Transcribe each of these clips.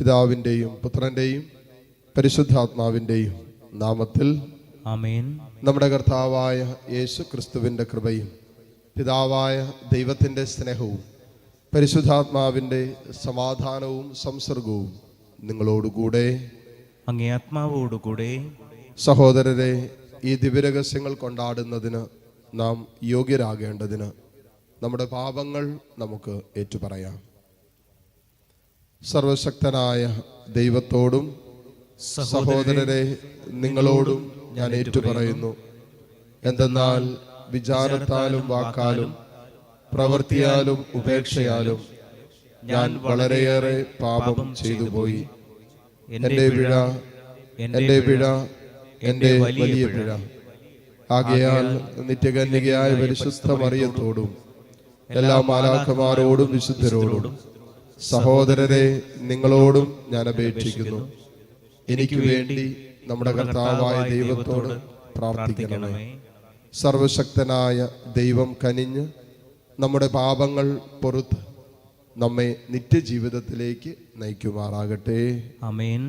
പിതാവിൻ്റെയും പുത്രൻ്റെയും പരിശുദ്ധാത്മാവിൻ്റെയും നാമത്തിൽ ആമേൻ. നമ്മുടെ കർത്താവായ യേശു ക്രിസ്തുവിൻ്റെ കൃപയും പിതാവായ ദൈവത്തിൻ്റെ സ്നേഹവും പരിശുദ്ധാത്മാവിൻ്റെ സമാധാനവും സംസർഗവും നിങ്ങളോടുകൂടെ അങ്ങേ ആത്മാവോടുകൂടെ. സഹോദരരെ, ഈ ദിവ്യരഹസ്യങ്ങൾ കൊണ്ടാടുന്നതിന് നാം യോഗ്യരാകേണ്ടതിന് നമ്മുടെ പാപങ്ങൾ നമുക്ക് ഏറ്റുപറയാം. സർവശക്തനായ ദൈവത്തോടും സഹോദരരെ നിങ്ങളോടും ഞാൻ ഏറ്റുപറയുന്നു. എന്തെന്നാൽ വിചാരത്താലും വാക്കാലും പ്രവൃത്തിയാലും ഉപേക്ഷയാലും ഞാൻ വളരെയേറെ പാപം ചെയ്തുപോയി. എൻ്റെ പിഴ, എൻ്റെ വലിയ പിഴ. ആകയാൽ നിത്യകന്യകയായ പരിശുദ്ധ മറിയത്തോടും എല്ലാ മാലാഖമാരോടും വിശുദ്ധരോടും സഹോദരരെ നിങ്ങളോടും ഞാൻ അപേക്ഷിക്കുന്നു, എനിക്ക് വേണ്ടി നമ്മുടെ കർത്താവായ ദൈവത്തോട് പ്രാർത്ഥിക്കണമേ. സർവശക്തനായ ദൈവം കനിഞ്ഞ് നമ്മുടെ പാപങ്ങൾ പൊറുത്ത് നമ്മെ നിത്യജീവിതത്തിലേക്ക് നയിക്കുമാറാകട്ടെ. ആമേൻ.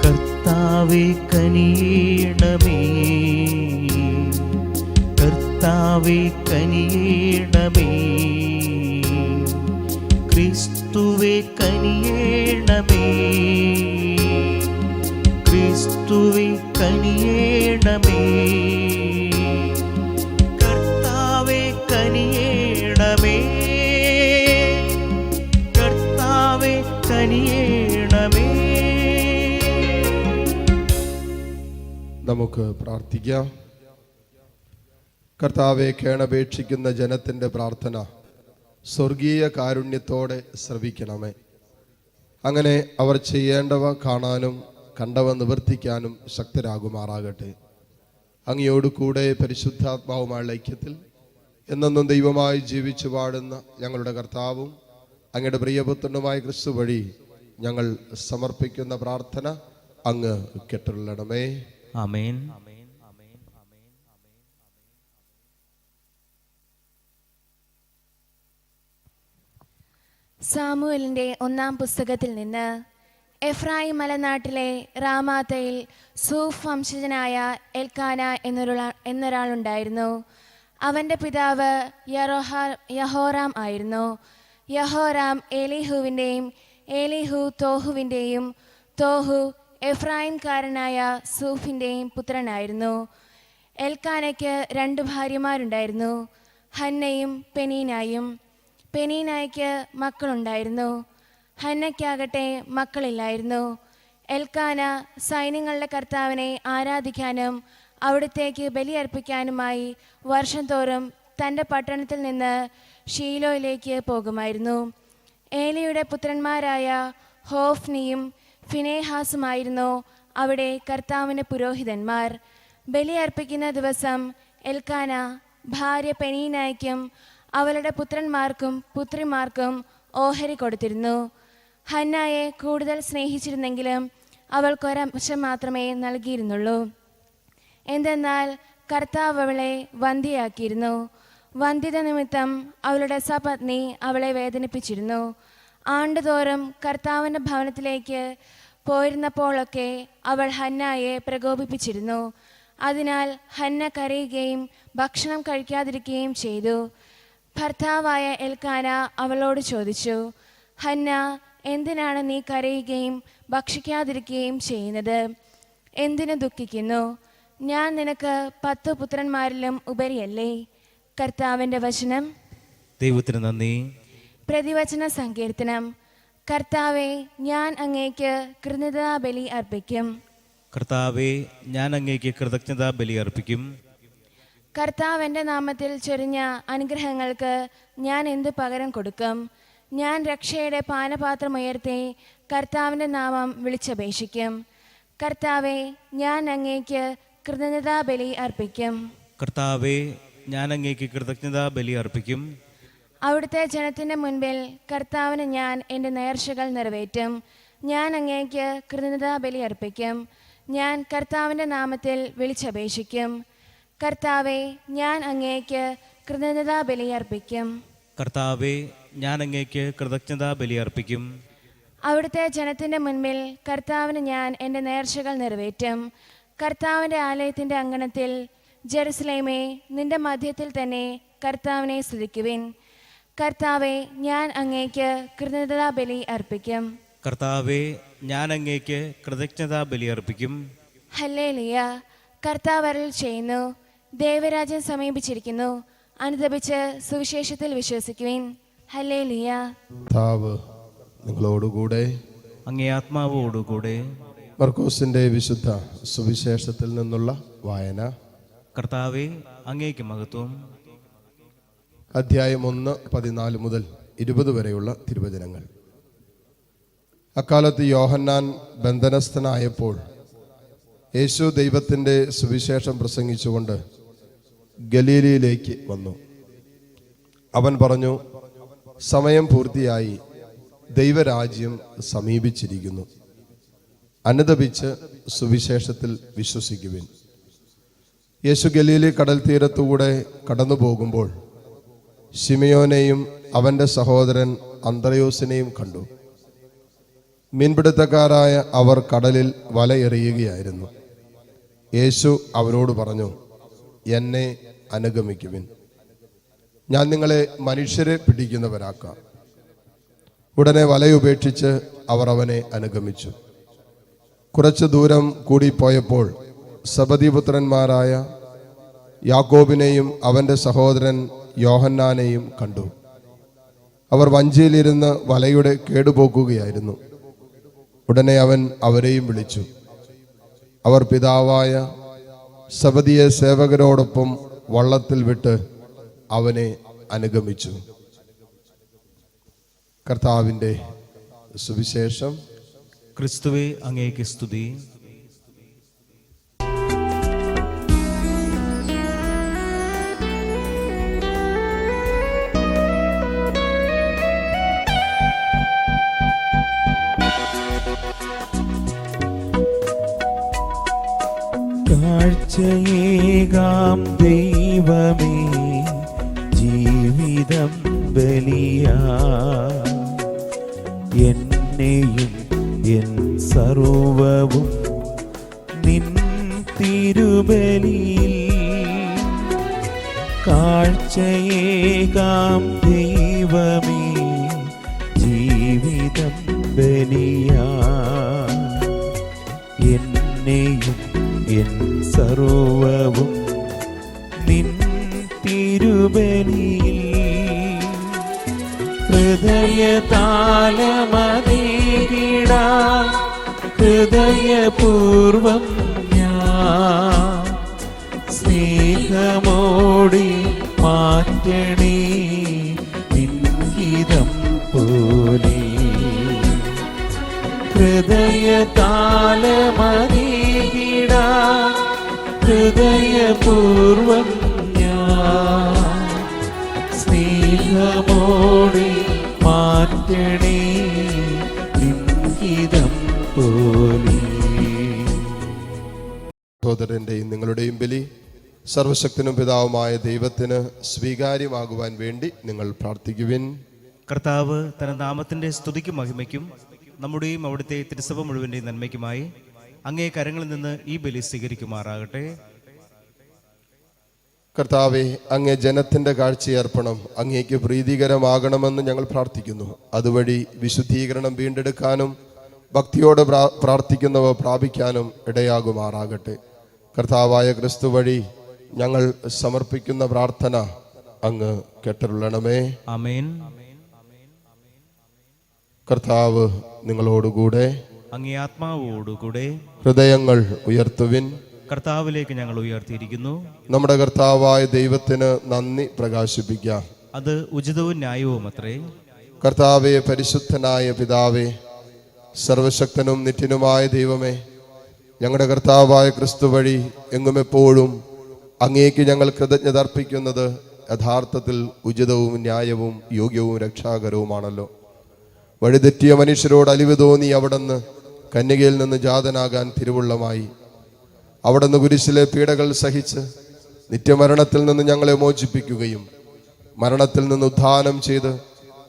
കർത്താവേ കനിയണമേ, കർത്താവേ കനിയണമേ, ക്രിസ്തുവേ കനിയണമേ, ക്രിസ്തുവേ കനിയണമേ, കർത്താവേ കനിയണമേ, കർത്താവേ കനിയണമേ. നമുക്ക് പ്രാർത്ഥിക്കാം. കർത്താവെ, കേണപേക്ഷിക്കുന്ന ജനത്തിൻ്റെ പ്രാർത്ഥന സ്വർഗീയ കാരുണ്യത്തോടെ ശ്രവിക്കണമേ. അങ്ങനെ അവർ ചെയ്യേണ്ടവ കാണാനും കണ്ടവ നിവർത്തിക്കാനും ശക്തരാകുമാറാകട്ടെ. അങ്ങയോട് കൂടെ പരിശുദ്ധാത്മാവുമായുള്ള ഐക്യത്തിൽ എന്നെന്നും ദൈവമായി ജീവിച്ചു പാടുന്ന ഞങ്ങളുടെ കർത്താവും അങ്ങയുടെ പ്രിയപുത്രനുമായ ക്രിസ്തു വഴി ഞങ്ങൾ സമർപ്പിക്കുന്ന പ്രാർത്ഥന അങ്ങ് കേട്ടുള്ളണമേ. ആമേൻ. സാമുവേലിന്റെ 1-ാം പുസ്തകത്തിൽ നിന്ന്. എഫ്രായിം മലനാട്ടിലെ റാമാത്തയിൽ സൂഫ് വംശജനായ എൽക്കാന എന്നൊരാളുണ്ടായിരുന്നു. അവൻ്റെ പിതാവ് യഹോറാം ആയിരുന്നു. യഹോറാം ഏലിഹുവിൻ്റെയും ഏലിഹു തോഹുവിൻ്റെയും തോഹു എഫ്രായിംകാരനായ സൂഫിൻ്റെയും പുത്രനായിരുന്നു. എൽക്കാനയ്ക്ക് 2 ഭാര്യമാരുണ്ടായിരുന്നു, ഹന്നയും പെനീനായും. പെനീനായ്ക്ക് മക്കളുണ്ടായിരുന്നു, ഹന്നയ്ക്കാകട്ടെ മക്കളില്ലായിരുന്നു. എൽക്കാന സൈന്യങ്ങളുടെ കർത്താവിനെ ആരാധിക്കാനും അവിടത്തേക്ക് ബലിയർപ്പിക്കാനുമായി വർഷം തോറും തൻ്റെ പട്ടണത്തിൽ നിന്ന് ഷീലോയിലേക്ക് പോകുമായിരുന്നു. ഏലിയുടെ പുത്രന്മാരായ ഹോഫ്നിയും ഫിനേഹാസുമായിരുന്നു അവിടെ കർത്താവിന് പുരോഹിതന്മാർ. ബലിയർപ്പിക്കുന്ന ദിവസം എൽക്കാന ഭാര്യ പെനീനായ്ക്കും അവളുടെ പുത്രന്മാർക്കും പുത്രിമാർക്കും ഓഹരി കൊടുത്തിരുന്നു. ഹന്നായെ കൂടുതൽ സ്നേഹിച്ചിരുന്നെങ്കിലും അവൾക്കൊരംശം മാത്രമേ നൽകിയിരുന്നുള്ളൂ. എന്തെന്നാൽ കർത്താവ് അവളെ വന്ധ്യയാക്കിയിരുന്നു. വന്ധ്യത നിമിത്തം അവളുടെ സപത്നി അവളെ വേദനിപ്പിച്ചിരുന്നു. ആണ്ടുതോറും കർത്താവിൻ്റെ ഭവനത്തിലേക്ക് പോയിരുന്നപ്പോഴൊക്കെ അവൾ ഹന്നായെ പ്രകോപിപ്പിച്ചിരുന്നു. അതിനാൽ ഹന്ന കരയുകയും ഭക്ഷണം കഴിക്കാതിരിക്കുകയും ചെയ്തു. ഭർത്താവായ എൽക്കാന അവളോട് ചോദിച്ചു, ഹന്ന, എന്തിനാണ് നീ കരയുകയും ഭക്ഷിക്കാതിരിക്കുകയും ചെയ്യുന്നത്? എന്തിനു ദുഃഖിക്കുന്നു? ഞാൻ നിനക്ക് 10 പുത്രന്മാരിലും ഉപരിയല്ലേ? കർത്താവിൻ്റെ വചനം. ദൈവത്തിന് നന്ദി. പ്രതിവചന സങ്കീർത്തനം. കർത്താവെ, ഞാൻ അങ്ങേക്ക് കൃതജ്ഞതാ ബലി അർപ്പിക്കും. കർത്താവെ, ഞാൻ അങ്ങേക്ക് കൃതജ്ഞതാ ബലി അർപ്പിക്കും. കർത്താവിൻ്റെ നാമത്തിൽ ചൊരിഞ്ഞ അനുഗ്രഹങ്ങൾക്ക് ഞാൻ എന്ത് പകരം കൊടുക്കും? ഞാൻ രക്ഷയുടെ പാനപാത്രമുയർത്തി കർത്താവിൻ്റെ നാമം വിളിച്ചപേക്ഷിക്കും. കർത്താവെ, ഞാൻ അങ്ങേക്ക് കൃതജ്ഞതാ ബലി അർപ്പിക്കും. കർത്താവെ, ഞാൻ അങ്ങേക്ക് കൃതജ്ഞതാ ബലി അർപ്പിക്കും. അവിടുത്തെ ജനത്തിൻ്റെ മുൻപിൽ കർത്താവിന് ഞാൻ എൻ്റെ നേർച്ചകൾ നിറവേറ്റും. ഞാൻ അങ്ങേക്ക് കൃതജ്ഞതാ ബലി അർപ്പിക്കും. ഞാൻ കർത്താവിൻ്റെ നാമത്തിൽ വിളിച്ചപേക്ഷിക്കും. കർത്താവെ, ഞാൻ അങ്ങേക്ക് കൃതജ്ഞതാ ബലി അർപ്പിക്കും. കർത്താവെ, ഞാൻ അങ്ങേക്ക് കൃതജ്ഞതാ ബലിയർപ്പിക്കും. അവിടുത്തെ ജനത്തിൻ്റെ മുൻപിൽ കർത്താവിന് ഞാൻ എൻ്റെ നേർച്ചകൾ നിറവേറ്റും. കർത്താവിൻ്റെ ആലയത്തിൻ്റെ അങ്കണത്തിൽ ജെറുസലേമേ, നിന്റെ മധ്യത്തിൽ തന്നെ കർത്താവിനെ സ്തുതിക്കുവിൻ. കർത്താവെ, ഞാൻ അങ്ങേക്ക് കൃതജ്ഞതാ ബലി അർപ്പിക്കും. കർത്താവെ, ഞാൻ അങ്ങേക്ക് കൃതജ്ഞതാ ബലിയർപ്പിക്കും. ഹല്ലേലൂയ. കർത്താവ് അരുൾ ചെയ്യുന്നു, ദൈവരാജ്യം സമീപിച്ചിരിക്കുന്നു. അനുതപിച്ച് സുവിശേഷത്തിൽ വിശ്വസിക്കുവിൻ. ഹല്ലേലൂയ. കർത്താവ് നിങ്ങളോടുകൂടെ. അങ്ങേ ആത്മാവോടുകൂടെ. മർക്കോസിന്റെ വിശുദ്ധ സുവിശേഷത്തിൽ നിന്നുള്ള വായന. കർത്താവെ, അങ്ങേക്ക് മഹത്വം. അധ്യായം 1, 14 മുതൽ 20 വരെയുള്ള തിരുവചനങ്ങൾ. അക്കാലത്ത് യോഹന്നാൻ ബന്ധനസ്ഥനായപ്പോൾ യേശു ദൈവത്തിൻ്റെ സുവിശേഷം പ്രസംഗിച്ചുകൊണ്ട് ഗലീലയിലേക്ക് വന്നു. അവൻ പറഞ്ഞു, സമയം പൂർത്തിയായി, ദൈവരാജ്യം സമീപിച്ചിരിക്കുന്നു. അനുതപിച്ച് സുവിശേഷത്തിൽ വിശ്വസിക്കുവിൻ. യേശു ഗലീലി കടൽ തീരത്തുകൂടെ കടന്നു പോകുമ്പോൾ ശിമയോനെയും അവൻ്റെ സഹോദരൻ അന്ത്രയോസിനെയും കണ്ടു. മീൻപിടുത്തക്കാരായ അവർ കടലിൽ വലയെറിയുകയായിരുന്നു. യേശു അവരോട് പറഞ്ഞു, എന്നെ അനുഗമിക്കുവിൻ, ഞാൻ നിങ്ങളെ മനുഷ്യരെ പിടിക്കുന്നവരാക്കാം. ഉടനെ വലയുപേക്ഷിച്ച് അവർ അവനെ അനുഗമിച്ചു. കുറച്ചു ദൂരം കൂടി പോയപ്പോൾ സബദിപുത്രന്മാരായ യാക്കോബിനെയും അവൻ്റെ സഹോദരൻ യോഹന്നാനെയും കണ്ടു. അവർ വഞ്ചിയിലിരുന്ന് വലയുടെ കേടുപോക്കുകയായിരുന്നു. ഉടനെ അവൻ അവരെയും വിളിച്ചു. അവർ പിതാവായ സബദിയെ സേവകരോടൊപ്പം വള്ളത്തിൽ വിട്ട് അവനെ അനുഗമിച്ചു. കർത്താവിൻ്റെ സുവിശേഷം. ക്രിസ്തുവേ, അങ്ങേക്ക് സ്തുതി. കാഴ്ചയേകാം ദൈവമേ, ജീവിതം ബലിയാ, എന്നെയും എൻ സർവവും നിൻ തിരുബലിയിൽ. കാഴ്ചയേകാം ദൈവമേ, ജീവിതം ബലിയാ, എന്നെയും എൻ സർവവും നിൻ തിരുബലിയിൽ. ഹൃദയതാലമതീകിടാൻ ഹൃദയപൂർവം ഞാൻ സ്നേഹമോടി മാറ്റണേ നിൻഹിതം പോലെ. ഹൃദയതാലമതീകിടാൻ ഹൃദയപൂർവം ഞാൻ സ്നേഹമോടെ മാറ്റണേ നിൻഹിതം പോലെ. സഹോദരൻ്റെയും നിങ്ങളുടെയും ബലി സർവശക്തനും പിതാവുമായ ദൈവത്തിന് സ്വീകാര്യമാകുവാൻ വേണ്ടി നിങ്ങൾ പ്രാർത്ഥിക്കുവിൻ. കർത്താവ് തന്റെ നാമത്തിന്റെ സ്തുതിക്കും മഹിമയ്ക്കും നമ്മുടെയും അവിടുത്തെ തിരുസഭ മുഴുവൻ്റെയും നന്മയ്ക്കുമായി അങ്ങേ കരങ്ങളിൽ നിന്ന് ഈ ബലി സ്വീകരിക്കുമാറാകട്ടെ. കർത്താവെ, അങ്ങേ ജനത്തിൻ്റെ കാഴ്ചയർപ്പണം അങ്ങേക്ക് പ്രീതികരമാകണമെന്ന് ഞങ്ങൾ പ്രാർത്ഥിക്കുന്നു. അതുവഴി വിശുദ്ധീകരണം വീണ്ടെടുക്കാനും ഭക്തിയോടെ പ്രാർത്ഥിക്കുന്നവ പ്രാപിക്കാനും ഇടയാകുമാറാകട്ടെ. കർത്താവായ ക്രിസ്തു വഴി ഞങ്ങൾ സമർപ്പിക്കുന്ന പ്രാർത്ഥന അങ്ങ് കേട്ടരുളണമേ. ആമേൻ. കർത്താവ് നിങ്ങളോടുകൂടെ. അങ്ങേ ആത്മാവോടുകൂടെ. ഹൃദയങ്ങൾ ഉയർത്തുവിൻ. കർത്താവിലേക്ക് ഞങ്ങൾ ഉയർത്തിയിരിക്കുന്നു. നമ്മുടെ കർത്താവായ ദൈവത്തിന് നന്ദി പ്രകാശിപ്പിക്കാം. അത് ഉചിതവും ന്യായവും അത്രേ. കർത്താവെ, പരിശുദ്ധനായ പിതാവേ, സർവശക്തനും നിത്യനുമായ ദൈവമേ, ഞങ്ങളുടെ കർത്താവായ ക്രിസ്തു വഴി എങ്ങും എപ്പോഴും അങ്ങേക്ക് ഞങ്ങൾ കൃതജ്ഞത അർപ്പിക്കുന്നത് യഥാർത്ഥത്തിൽ ഉചിതവും ന്യായവും യോഗ്യവും രക്ഷാകരവുമാണല്ലോ. വഴിതെറ്റിയ മനുഷ്യരോട് അലിവ് തോന്നി അവിടുന്ന് കന്യകയിൽ നിന്ന് ജാതനാകാൻ തിരുവുള്ളമായി. അവിടുന്ന് കുരിശിലെ പീഡകൾ സഹിച്ച് നിത്യമരണത്തിൽ നിന്ന് ഞങ്ങളെ മോചിപ്പിക്കുകയും മരണത്തിൽ നിന്ന് ഉദ്ധാനം ചെയ്ത്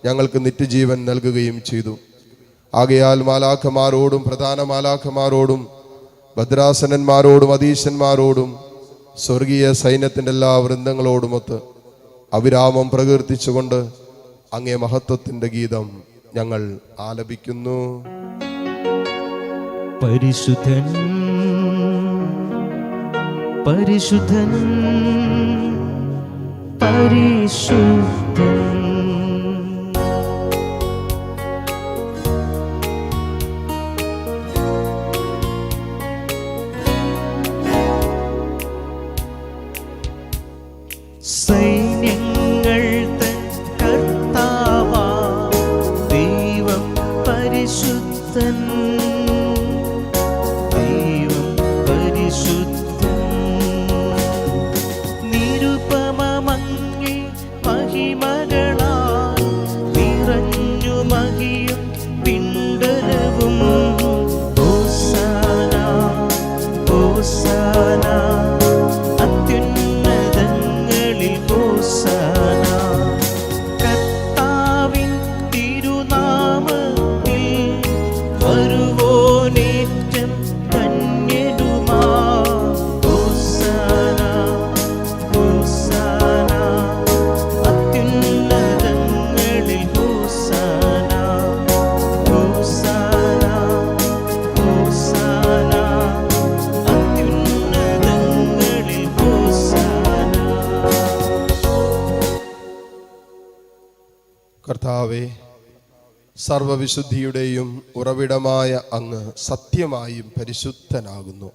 ഞങ്ങൾക്ക് നിത്യജീവൻ നൽകുകയും ചെയ്തു. ആകയാൽ മാലാഖമാരോടും പ്രധാന മാലാഖമാരോടും ഭദ്രാസനന്മാരോടും അധീശന്മാരോടും സ്വർഗീയ സൈന്യത്തിൻ്റെ എല്ലാ വൃന്ദങ്ങളോടുമൊത്ത് അവിരാമം പ്രകീർത്തിച്ചുകൊണ്ട് അങ്ങേ മഹത്വത്തിൻ്റെ ഗീതം ഞങ്ങൾ ആലപിക്കുന്നു. പരിശുദ്ധൻ പരിശുദ്ധൻ പരിശുദ്ധൻ. സൈന്യങ്ങൾ തൻ കർത്താവാ ദൈവം പരിശുദ്ധൻ, ദൈവം പരിശുദ്ധൻ. നിരുപമമങ്ങി മഹിമകളാൽ നിറഞ്ഞു മഹിയും പിണ്ടരവും. ഹോസാന ഹോസാന അത്യുന്നതങ്ങളിൽ ഹോസാന. കർത്താവിൻ തിരുനാമത്തിൽ വരുവോനേറ്റം ധന്യനുമാ. ഹോസാന ഹോസാന അത്യുന്നതങ്ങളിൽ ഹോസാന. ഹോസാന ഹോസാന അത്യുന്നതങ്ങളിൽ ഹോസാന. കർത്താവേ, സർവവിശുദ്ധിയുടെയും ഉറവിടമായ അങ്ങ് സത്യമായും പരിശുദ്ധനാകുന്നു.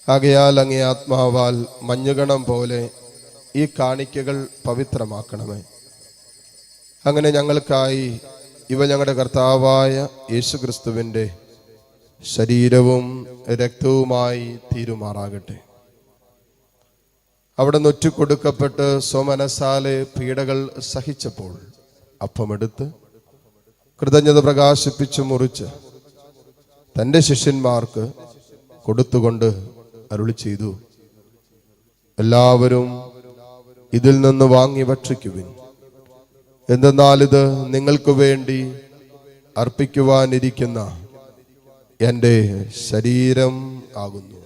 ആകയാൽ അങ്ങേ ആത്മാവാൽ മഞ്ഞുകണം പോലെ ഈ കാണിക്കകൾ പവിത്രമാക്കണമേ. അങ്ങനെ ഞങ്ങൾക്കായി ഇവ ഞങ്ങളുടെ കർത്താവായ യേശുക്രിസ്തുവിൻ്റെ ശരീരവും രക്തവുമായി തീരുമാറാകട്ടെ. അവിടെ നൊറ്റിക്കൊടുക്കപ്പെട്ട് സ്വമനസാലെ പീഡകൾ സഹിച്ചപ്പോൾ അപ്പമെടുത്ത് കൃതജ്ഞത പ്രകാശിപ്പിച്ചു മുറിച്ച് തൻ്റെ ശിഷ്യന്മാർക്ക് കൊടുത്തുകൊണ്ട് അരുളി ചെയ്തു, എല്ലാവരും ഇതിൽ നിന്ന് വാങ്ങി ഭക്ഷിക്കുവിൻ. എന്തെന്നാൽ ഇത് നിങ്ങൾക്ക് വേണ്ടി അർപ്പിക്കുവാനിരിക്കുന്ന എൻ്റെ ശരീരം ആകുന്നു.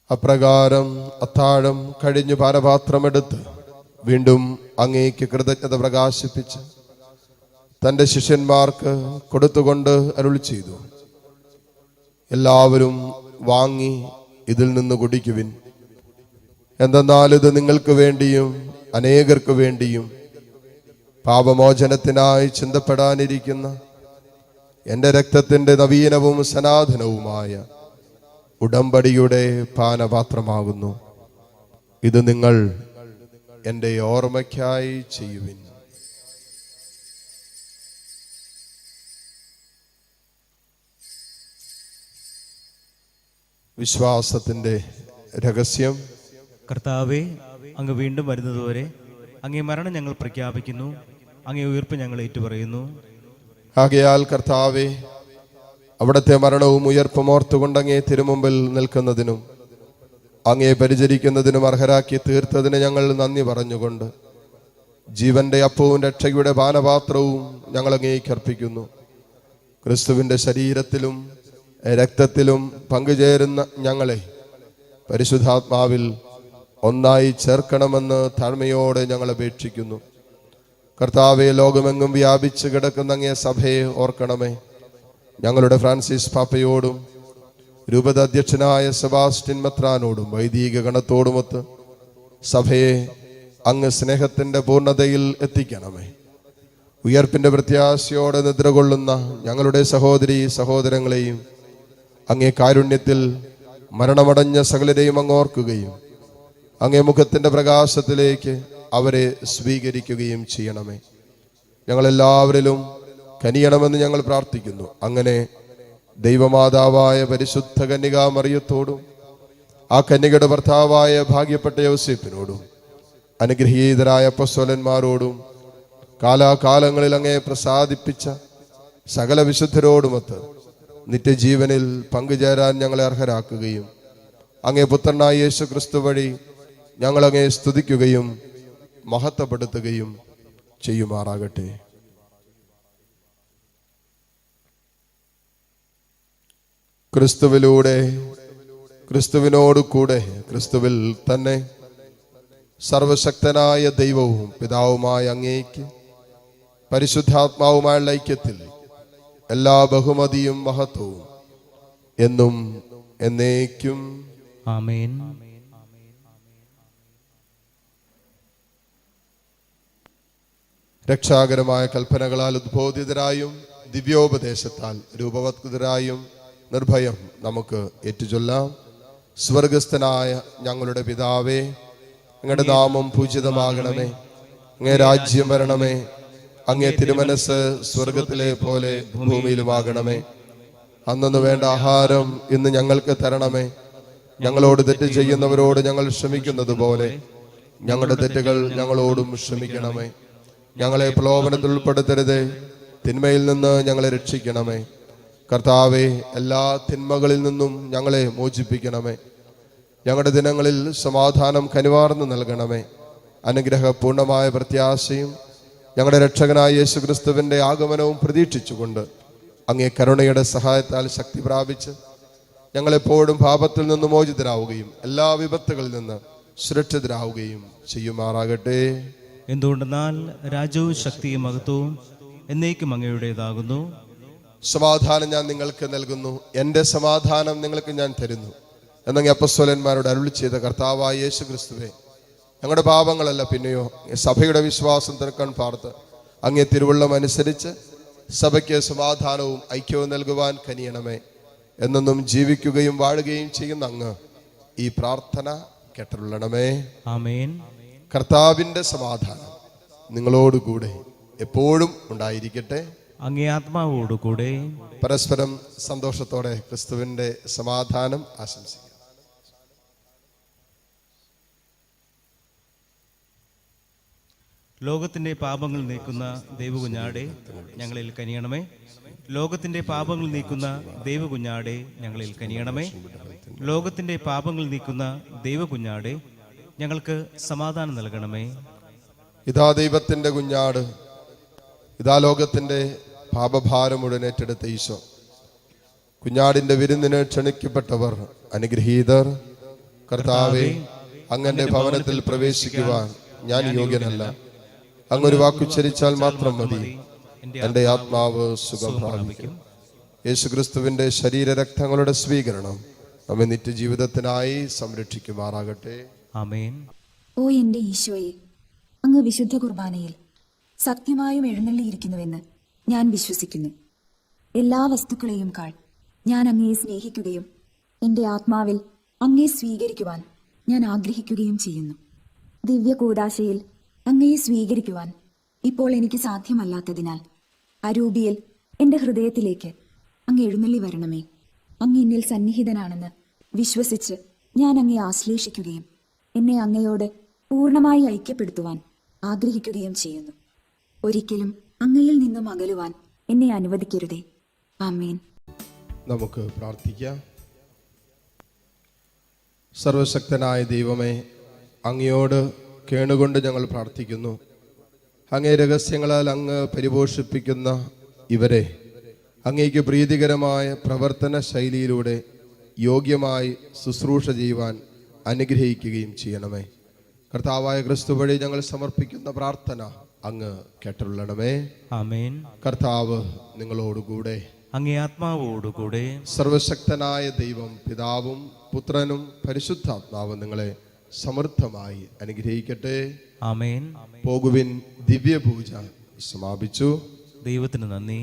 അപ്രകാരം അത്താഴം കഴിഞ്ഞു പാനപാത്രമെടുത്ത് വീണ്ടും അങ്ങേക്ക് കൃതജ്ഞത പ്രകാശിപ്പിച്ച് തൻ്റെ ശിഷ്യന്മാർക്ക് കൊടുത്തുകൊണ്ട് അരുളി ചെയ്തു, എല്ലാവരും വാങ്ങി ഇതിൽ നിന്ന് കുടിക്കുവിൻ. എന്തെന്നാൽ ഇത് നിങ്ങൾക്ക് വേണ്ടിയും അനേകർക്ക് വേണ്ടിയും പാപമോചനത്തിനായി ചിന്തപ്പെടാനിരിക്കുന്ന എൻ്റെ രക്തത്തിൻ്റെ നവീനവും സനാതനവുമായ ഉടമ്പടിയുടെ പാനപാത്രമാകുന്നു. ഇത് നിങ്ങൾ എൻ്റെ ഓർമ്മയ്ക്കായി ചെയ്യുവിൻ. വിശ്വാസത്തിൻ്റെ രഹസ്യം. കർത്താവേ, അങ്ങ് വീണ്ടും വരുന്നതുവരെ അങ്ങേ മരണം ഞങ്ങൾ പ്രഖ്യാപിക്കുന്നു, അങ്ങേ ഉയർപ്പ് ഞങ്ങൾ ഏറ്റുപറയുന്നു. ആകയാൽ കർത്താവേ, അവിടുത്തെ മരണവും ഉയർപ്പും ഓർത്തുകൊണ്ട് അങ്ങേ തിരുമുമ്പിൽ നിൽക്കുന്നതിനും അങ്ങേ പരിചരിക്കുന്നതിനും അർഹരാക്കി തീർത്തതിന് ഞങ്ങൾ നന്ദി പറഞ്ഞുകൊണ്ട് ജീവന്റെ അപ്പവും രക്ഷയുടെ പാനപാത്രവും ഞങ്ങൾ അങ്ങേക്ക് അർപ്പിക്കുന്നു. ക്രിസ്തുവിൻ്റെ ശരീരത്തിലും രക്തത്തിലും പങ്കുചേരുന്ന ഞങ്ങളെ പരിശുദ്ധാത്മാവിൽ ഒന്നായി ചേർക്കണമെന്ന് താഴ്മയോടെ ഞങ്ങൾ അപേക്ഷിക്കുന്നു. കർത്താവെ, ലോകമെങ്ങും വ്യാപിച്ചു കിടക്കുന്ന അങ്ങേ സഭയെ ഓർക്കണമേ. ഞങ്ങളുടെ ഫ്രാൻസിസ് പാപ്പയോടും രൂപത അധ്യക്ഷനായ സെബാസ്റ്റ്യൻ മെത്രാനോടും വൈദിക ഗണത്തോടുമൊത്ത് സഭയെ അങ്ങ് സ്നേഹത്തിൻ്റെ പൂർണ്ണതയിൽ എത്തിക്കണമേ. ഉയർപ്പിൻ്റെ പ്രത്യാശയോടെ നിദ്രകൊള്ളുന്ന ഞങ്ങളുടെ സഹോദരീ സഹോദരങ്ങളെയും അങ്ങേ കാരുണ്യത്തിൽ മരണമടഞ്ഞ സകലരെയും അങ്ങ് ഓർക്കുകയും അങ്ങേ മുഖത്തിൻ്റെ പ്രകാശത്തിലേക്ക് അവരെ സ്വീകരിക്കുകയും ചെയ്യണമേ. ഞങ്ങളെല്ലാവരിലും കനിയണമെന്ന് ഞങ്ങൾ പ്രാർത്ഥിക്കുന്നു. അങ്ങനെ ദൈവമാതാവായ പരിശുദ്ധ കന്യകാ മറിയത്തോടും ആ കന്യകയുടെ ഭർത്താവായ ഭാഗ്യപ്പെട്ട യോസേപ്പിനോടും അനുഗ്രഹീതരായ അപ്പോസ്തലന്മാരോടും കാലാകാലങ്ങളിൽ അങ്ങേ പ്രസാദിപ്പിച്ച സകല വിശുദ്ധരോടുമൊത്ത് നിത്യജീവനിൽ പങ്കുചേരാൻ ഞങ്ങളെ അർഹരാക്കുകയും അങ്ങേ പുത്രനായ യേശു ക്രിസ്തു വഴി ഞങ്ങൾ അങ്ങേ സ്തുതിക്കുകയും മഹത്വപ്പെടുത്തുകയും ചെയ്യുമാറാകട്ടെ. ക്രിസ്തുവിലൂടെ, ക്രിസ്തുവിനോട് കൂടെ, ക്രിസ്തുവിൽ തന്നെ സർവശക്തനായ ദൈവവും പിതാവുമായ അങ്ങേക്ക് പരിശുദ്ധാത്മാവുമായുള്ള ഐക്യത്തിൽ എല്ലാ ബഹുമതിയും മഹത്വവും എന്നും എന്നേക്കും ആമേൻ. രക്ഷാകരമായ കൽപ്പനകളാൽ ഉദ്ബോധിതരായും ദിവ്യോപദേശത്താൽ രൂപവത്കൃതരായും നിർഭയം നമുക്ക് ഏറ്റുചൊല്ലാം. സ്വർഗസ്ഥനായ ഞങ്ങളുടെ പിതാവേ, അങ്ങയുടെ നാമം പൂജിതമാകണമേ, അങ്ങേ രാജ്യം വരണമേ, അങ്ങേ തിരുമനസ് സ്വർഗത്തിലെ പോലെ ഭൂമിയിലുമാകണമേ. അന്നു വേണ്ട ആഹാരം ഇന്ന് ഞങ്ങൾക്ക് തരണമേ. ഞങ്ങളോട് തെറ്റ് ചെയ്യുന്നവരോട് ഞങ്ങൾ ക്ഷമിക്കുന്നത് പോലെ ഞങ്ങളുടെ തെറ്റുകൾ ഞങ്ങളോടും ക്ഷമിക്കണമേ. ഞങ്ങളെ പ്രലോഭനത്തിൽ ഉൾപ്പെടുത്തരുതേ, തിന്മയിൽ നിന്ന് ഞങ്ങളെ രക്ഷിക്കണമേ. കർത്താവേ, എല്ലാ തിന്മകളിൽ നിന്നും ഞങ്ങളെ മോചിപ്പിക്കണമേ. ഞങ്ങളുടെ ദിനങ്ങളിൽ സമാധാനം കനിവാർന്ന് നൽകണമേ. അനുഗ്രഹപൂർണമായ പ്രത്യാശയും ഞങ്ങളുടെ രക്ഷകനായ യേശു ക്രിസ്തുവിൻ്റെ ആഗമനവും പ്രതീക്ഷിച്ചുകൊണ്ട് അങ്ങേ കരുണയുടെ സഹായത്താൽ ശക്തി പ്രാപിച്ച് ഞങ്ങളെപ്പോഴും പാപത്തിൽ നിന്ന് മോചിതരാവുകയും എല്ലാ വിപത്തുകളിൽ നിന്ന് സുരക്ഷിതരാവുകയും ചെയ്യുമാറാകട്ടെ. എന്തുകൊണ്ടെന്നാൽ രാജ്യവും ശക്തിയും മഹത്വവും എന്നേക്കും അങ്ങയുടേതാകുന്നു. സമാധാനം ഞാൻ നിങ്ങൾക്ക് നൽകുന്നു, എൻ്റെ സമാധാനം നിങ്ങൾക്ക് ഞാൻ തരുന്നു എന്നങ്ങ് അപ്പസ്തോലന്മാരോട് അരുളി ചെയ്ത കർത്താവായ യേശു ക്രിസ്തുവേ, ഞങ്ങളുടെ പാപങ്ങളല്ല പിന്നെയോ സഭയുടെ വിശ്വാസം തിരക്കാൻ പാർത്ത് അങ്ങേ തിരുവുള്ളം അനുസരിച്ച് സഭയ്ക്ക് സമാധാനവും ഐക്യവും നൽകുവാൻ കനിയണമേ. എന്നെന്നും ജീവിക്കുകയും വാഴുകയും ചെയ്യുന്ന അങ്ങ് ഈ പ്രാർത്ഥന കേട്ടരുളണമേ. ആമേൻ. കർത്താവിൻ്റെ സമാധാനം നിങ്ങളോടുകൂടെ എപ്പോഴും ഉണ്ടായിരിക്കട്ടെ. അങ്ങേ ആത്മാവോടുകൂടെ. പരസ്പരം സന്തോഷത്തോടെ ക്രിസ്തുവിൻ്റെ സമാധാനം ആശംസിക്കും. ലോകത്തിന്റെ പാപങ്ങൾ നീക്കുന്ന ദൈവകുഞ്ഞാടെ ഞങ്ങളിൽ കനിയണമേ. ലോകത്തിന്റെ പാപങ്ങൾ നീക്കുന്ന ദൈവകുഞ്ഞാടെ ഞങ്ങളിൽ കനിയണമേ. ലോകത്തിന്റെ പാപങ്ങൾ നീക്കുന്ന ദൈവകുഞ്ഞാടെ ഞങ്ങൾക്ക് സമാധാനം നൽകണമേ. ഇതാ ദൈവത്തിൻ്റെ കുഞ്ഞാട്, ഇതാ ലോകത്തിൻ്റെ പാപഭാരം മുഴുവൻ ഏറ്റെടുത്ത ഈശോ. കുഞ്ഞാടിന്റെ വിരുന്നിന് ക്ഷണിക്കപ്പെട്ടവർ അനുഗ്രഹീതർ. കർത്താവേ, അങ്ങന്റെ ഭവനത്തിൽ പ്രവേശിക്കുവാൻ ഞാൻ യോഗ്യനല്ല. അങ്ങൊരു വാക്കുച്ചരിച്ചാൽ മാത്രം മതി, എൻ്റെ ആത്മാവ് സുഖം പ്രാപിക്കും. യേശുക്രിസ്തുവിൻ്റെ ശരീരരക്തങ്ങളുടെ സ്വീകരണം നമ്മെ നിത്യജീവിതത്തിനായി സംരക്ഷിക്കുമാറാകട്ടെ. ആമേൻ. ഓ എൻ്റെ ഈശോയെ, അങ്ങ് വിശുദ്ധ കുർബാനയിൽ സത്യമായും എഴുന്നള്ളിയിരിക്കുന്നുവെന്ന് ഞാൻ വിശ്വസിക്കുന്നു. എല്ലാ വസ്തുക്കളെയും കാൾ ഞാൻ അങ്ങയെ സ്നേഹിക്കുകയും എൻ്റെ ആത്മാവിൽ അങ്ങയെ സ്വീകരിക്കുവാൻ ഞാൻ ആഗ്രഹിക്കുകയും ചെയ്യുന്നു. ദിവ്യ കൂദാശയിൽ അങ്ങയെ സ്വീകരിക്കുവാൻ ഇപ്പോൾ എനിക്ക് സാധ്യമല്ലാത്തതിനാൽ അരൂപിയിൽ എൻ്റെ ഹൃദയത്തിലേക്ക് അങ്ങ് എഴുന്നള്ളി വരണമേ. അങ്ങ് എന്നിൽ സന്നിഹിതനാണെന്ന് വിശ്വസിച്ച് ഞാൻ അങ്ങയെ ആശ്ലേഷിക്കുകയും എന്നെ അങ്ങയോട് പൂർണ്ണമായി ഐക്യപ്പെടുത്തുവാൻ ആഗ്രഹിക്കുകയും ചെയ്യുന്നു. ഒരിക്കലും അങ്ങയിൽ നിന്നും അകലുവാൻ എന്നെ അനുവദിക്കരുതേ. ആമേൻ. നമുക്ക് പ്രാർത്ഥിക്കാം. സർവശക്തനായ ദൈവമേ, അങ്ങയോട് കേണുകൊണ്ട് ഞങ്ങൾ പ്രാർത്ഥിക്കുന്നു. അങ്ങേ രഹസ്യങ്ങളാൽ അങ്ങ് പരിപോഷിപ്പിക്കുന്ന ഇവരെ അങ്ങേക്ക് പ്രീതികരമായ പ്രവർത്തന ശൈലിയിലൂടെ യോഗ്യമായി ശുശ്രൂഷ ചെയ്യുവാൻ അനുഗ്രഹിക്കുകയും ചെയ്യണമേ. കർത്താവായ ക്രിസ്തു വഴി ഞങ്ങൾ സമർപ്പിക്കുന്ന പ്രാർത്ഥന അങ്ങ് കേട്ടരുളണമേ. ആമേൻ. കർത്താവ് നിങ്ങളോടുകൂടെ. അങ്ങേ ആത്മാവോടുകൂടെ. സർവശക്തനായ ദൈവം പിതാവും പുത്രനും പരിശുദ്ധാത്മാവും നിങ്ങളെ സമൃദ്ധമായി അനുഗ്രഹിക്കട്ടെ. ആമേൻ. പോകുവിൻ, ദിവ്യപൂജ സമാപിച്ചു. ദൈവത്തിന് നന്ദി.